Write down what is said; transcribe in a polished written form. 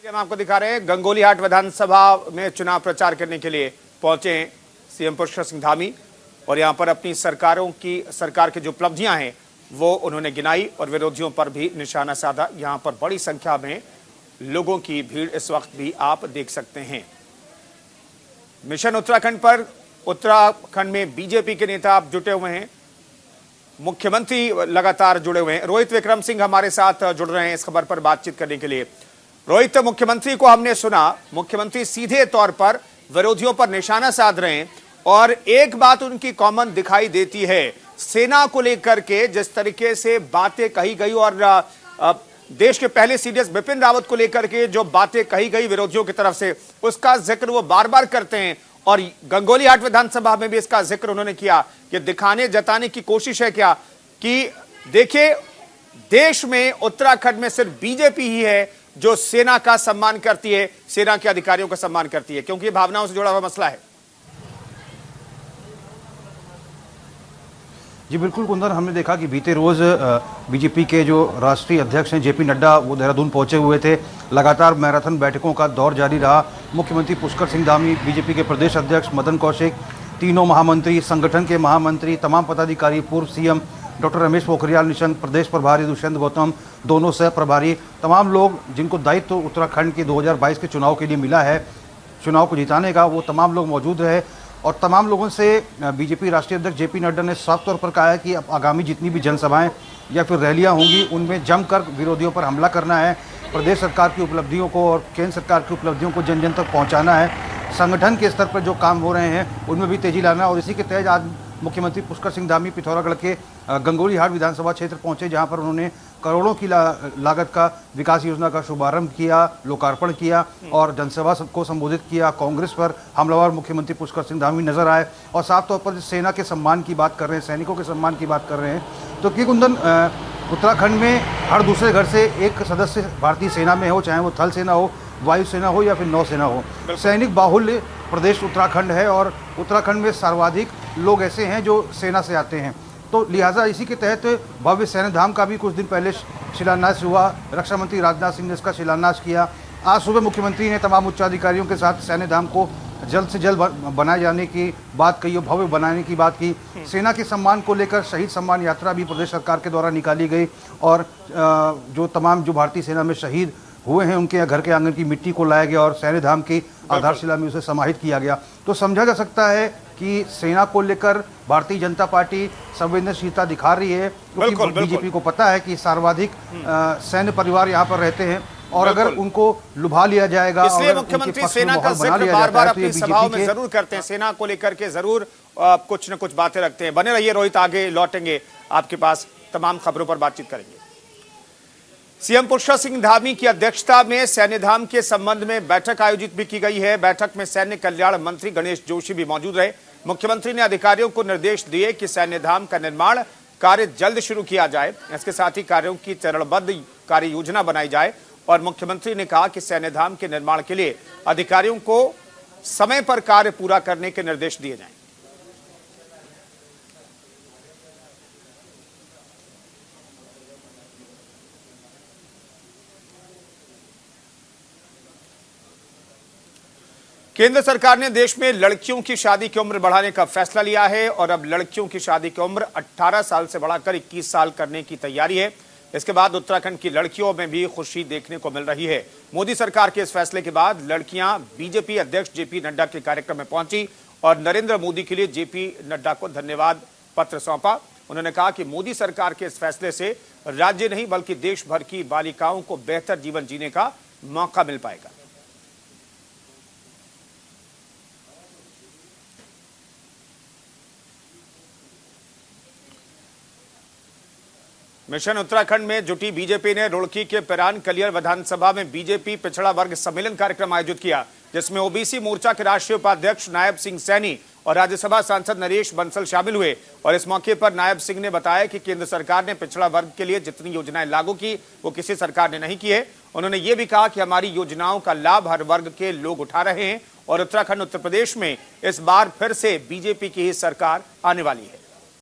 हम आपको दिखा रहे हैं गंगोलीहाट विधानसभा में चुनाव प्रचार करने के लिए पहुंचे हैं सीएम पुष्कर सिंह धामी और यहां पर अपनी सरकार की जो उपलब्धियां हैं वो उन्होंने गिनाई और विरोधियों पर भी निशाना साधा। यहां पर बड़ी संख्या में लोगों की भीड़ इस वक्त भी आप देख सकते हैं। मिशन उत्तराखंड पर उत्तराखंड में बीजेपी के नेता आप जुटे हुए हैं, मुख्यमंत्री लगातार जुड़े हुए हैं। रोहित विक्रम सिंह हमारे साथ जुड़ रहे हैं इस खबर पर बातचीत करने के लिए। रोहित, मुख्यमंत्री को हमने सुना, मुख्यमंत्री सीधे तौर पर विरोधियों पर निशाना साध रहे हैं और एक बात उनकी कॉमन दिखाई देती है, सेना को लेकर के जिस तरीके से बातें कही गई और देश के पहले सीडीएस बिपिन रावत को लेकर के जो बातें कही गई विरोधियों की तरफ से, उसका जिक्र वो बार बार करते हैं और गंगोलीहाट विधानसभा में भी इसका जिक्र उन्होंने किया कि दिखाने जताने की कोशिश है क्या कि देखिए देश में उत्तराखंड में सिर्फ बीजेपी ही है जो सेना का सम्मान करती है, सेना के अधिकारियों का सम्मान करती है, क्योंकि भावनाओं से जुड़ा हुआ मसला है। जी बिल्कुल कुंदन, हमने देखा कि बीते रोज बीजेपी के जो राष्ट्रीय अध्यक्ष हैं जेपी नड्डा वो देहरादून पहुंचे हुए थे। लगातार मैराथन बैठकों का दौर जारी रहा। मुख्यमंत्री पुष्कर सिंह धामी, बीजेपी के प्रदेश अध्यक्ष मदन कौशिक, तीनों महामंत्री, संगठन के महामंत्री, तमाम पदाधिकारी, पूर्व सीएम डॉक्टर रमेश पोखरियाल निशंक, प्रदेश प्रभारी दुष्यंत गौतम, दोनों सह प्रभारी, तमाम लोग जिनको दायित्व उत्तराखंड के 2022 के चुनाव के लिए मिला है, चुनाव को जिताने का, वो तमाम लोग मौजूद रहे। और तमाम लोगों से बीजेपी राष्ट्रीय अध्यक्ष जेपी नड्डा ने साफ तौर पर कहा है कि अब आगामी जितनी भी जनसभाएं या फिर रैलियां होंगी उनमें जमकर विरोधियों पर हमला करना है, प्रदेश सरकार की उपलब्धियों को और केंद्र सरकार की उपलब्धियों को जन जन तक पहुंचाना है, संगठन के स्तर पर जो काम हो रहे हैं उनमें भी तेजी लाना है। और इसी के तहत आज मुख्यमंत्री पुष्कर सिंह धामी पिथौरागढ़ के गंगोलीहाट विधानसभा क्षेत्र पहुंचे, जहां पर उन्होंने करोड़ों की लागत का विकास योजना का शुभारंभ किया, लोकार्पण किया और जनसभा को संबोधित किया। कांग्रेस पर हमलावर मुख्यमंत्री पुष्कर सिंह धामी नजर आए और साफ तौर पर सेना के सम्मान की बात कर रहे हैं, सैनिकों के सम्मान की बात कर रहे हैं। तो कि कुंदन, उत्तराखंड में हर दूसरे घर से एक सदस्य भारतीय सेना में हो, चाहे वो थल सेना हो, वायुसेना हो या फिर नौसेना हो। सैनिक बाहुल्य प्रदेश उत्तराखंड है और उत्तराखंड में सर्वाधिक लोग ऐसे हैं जो सेना से आते हैं। तो लिहाजा इसी के तहत भव्य सैन्य धाम का भी कुछ दिन पहले शिलान्यास हुआ। रक्षा मंत्री राजनाथ सिंह ने इसका शिलान्यास किया। आज सुबह मुख्यमंत्री ने तमाम उच्चाधिकारियों के साथ सैन्य धाम को जल्द से जल्द बनाए जाने की बात कही और भव्य बनाने की बात की। सेना के सम्मान को लेकर शहीद सम्मान यात्रा भी प्रदेश सरकार के द्वारा निकाली गई और जो तमाम जो भारतीय सेना में शहीद हुए हैं उनके घर के आंगन की मिट्टी को लाया गया और सैन्य धाम की आधारशिला में उसे समाहित किया गया। तो समझा जा सकता है कि सेना को लेकर भारतीय जनता पार्टी संवेदनशीलता दिखा रही है, क्योंकि बीजेपी को पता है कि सर्वाधिक सैन्य परिवार यहाँ पर रहते हैं और अगर उनको लुभा लिया जाएगा, इसलिए मुख्यमंत्री सेना का जिक्र बार-बार अपनी सभाओं में जरूर करते हैं, सेना को लेकर के जरूर कुछ न कुछ बातें रखते हैं। बने रहिए रोहित, आगे लौटेंगे आपके पास, तमाम खबरों पर बातचीत करेंगे। सीएम पुष्कर सिंह धामी की अध्यक्षता में सैन्य धाम के संबंध में बैठक आयोजित भी की गई है। बैठक में सैन्य कल्याण मंत्री गणेश जोशी भी मौजूद रहे। मुख्यमंत्री ने अधिकारियों को निर्देश दिए कि सैन्य धाम का निर्माण कार्य जल्द शुरू किया जाए, इसके साथ ही कार्यों की चरणबद्ध कार्य योजना बनाई जाए और मुख्यमंत्री ने कहा कि सैन्य धाम के निर्माण के लिए अधिकारियों को समय पर कार्य पूरा करने के निर्देश दिए जाएं। केंद्र सरकार ने देश में लड़कियों की शादी की उम्र बढ़ाने का फैसला लिया है और अब लड़कियों की शादी की उम्र 18 साल से बढ़ाकर 21 साल करने की तैयारी है। इसके बाद उत्तराखंड की लड़कियों में भी खुशी देखने को मिल रही है। मोदी सरकार के इस फैसले के बाद लड़कियां बीजेपी अध्यक्ष जेपी नड्डा के कार्यक्रम में पहुंची और नरेंद्र मोदी के लिए जेपी नड्डा को धन्यवाद पत्र सौंपा। उन्होंने कहा कि मोदी सरकार के इस फैसले से राज्य नहीं बल्कि देश भर की बालिकाओं को बेहतर जीवन जीने का मौका मिल पाएगा। मिशन उत्तराखंड में जुटी बीजेपी ने रुड़की के पिरान कलियर विधानसभा में बीजेपी पिछड़ा वर्ग सम्मेलन कार्यक्रम आयोजित किया, जिसमें ओबीसी मोर्चा के राष्ट्रीय उपाध्यक्ष नायब सिंह सैनी और राज्यसभा सांसद नरेश बंसल शामिल हुए। और इस मौके पर नायब सिंह ने बताया कि केंद्र सरकार ने पिछड़ा वर्ग के लिए जितनी योजनाएं लागू की वो किसी सरकार ने नहीं की है। उन्होंने ये भी कहा कि हमारी योजनाओं का लाभ हर वर्ग के लोग उठा रहे हैं और उत्तराखंड उत्तर प्रदेश में इस बार फिर से बीजेपी की ही सरकार आने वाली है।